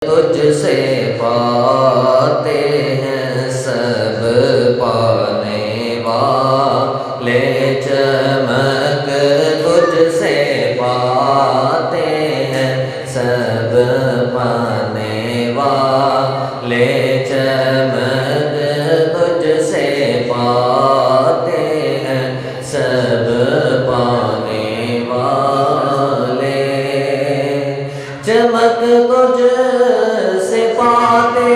تجھ سے پاتے ہیں سب پانے والے چمک تجھ سے پاتے ہیں سب پانے والے چمک تجھ سے پاتے ہیں سب پانے والے چمک تجھ سے پاتے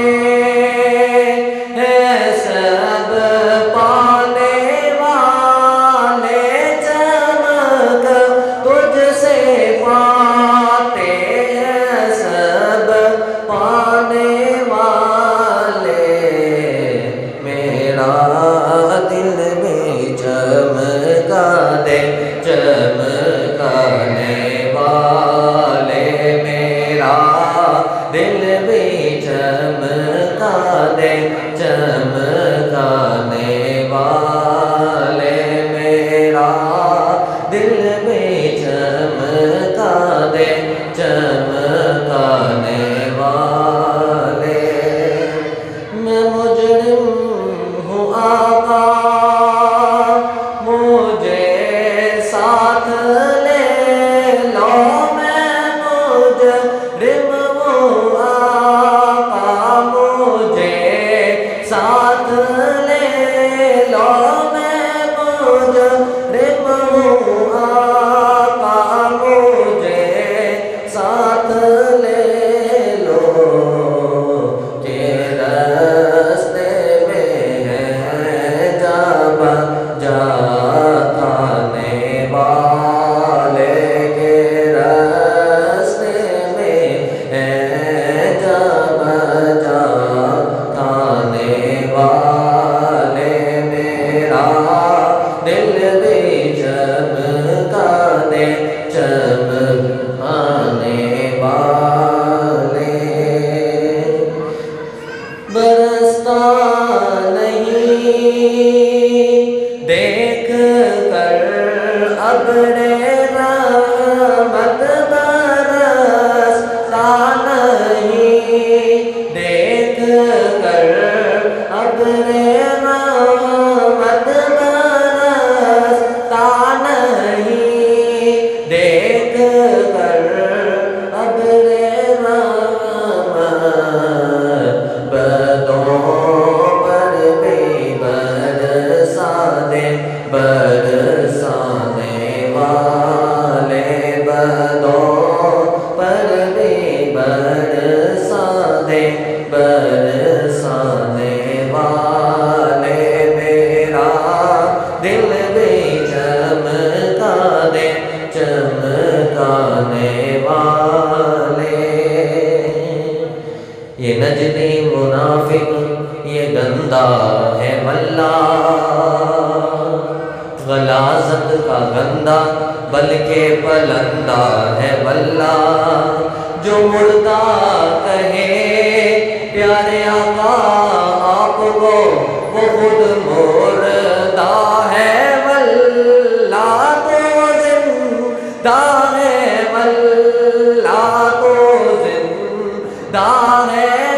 ہیں سب پانے والے چمک تجھ سے پاتے ہیں سب پانے والے میرا دل بھی چمکا دے چمکانے والے دل بھی چمکا دے چمکانے والے میرا دل بھی چمکا دے چمکانے والے میں مجرم ہوں آقا مجھے ساتھ لے لو میں مجرم ساتھ لے لو میں مجرم ہوں آقا مجھے ساتھ لے لو کہ راستے میں ہے جانے والے کے راستے میں ہے والے میرا دل بھی چمکا دے چمکانے والے برستا نہیں دیکھ کر ابر رحمت برستا نہیں دیکھ کر ابر رحمت برستا نہیں دیکھ کر ابر رحمت بدوں پر بھی برسا دے برسانے والے بدوں پر بھی برسا دے برسانے والے میرا دل بھی چمکا دے چمکانے والے یہ نجدی منافق یہ گندا ہے ملا غلاظت کا گندا بلکہ پلندہ ہے بلا جو مردہ کہے پیارے آقا آپ کو وہ خود مردہ ہے واللہ تو زندہ ہے واللہ تو زندہ ہے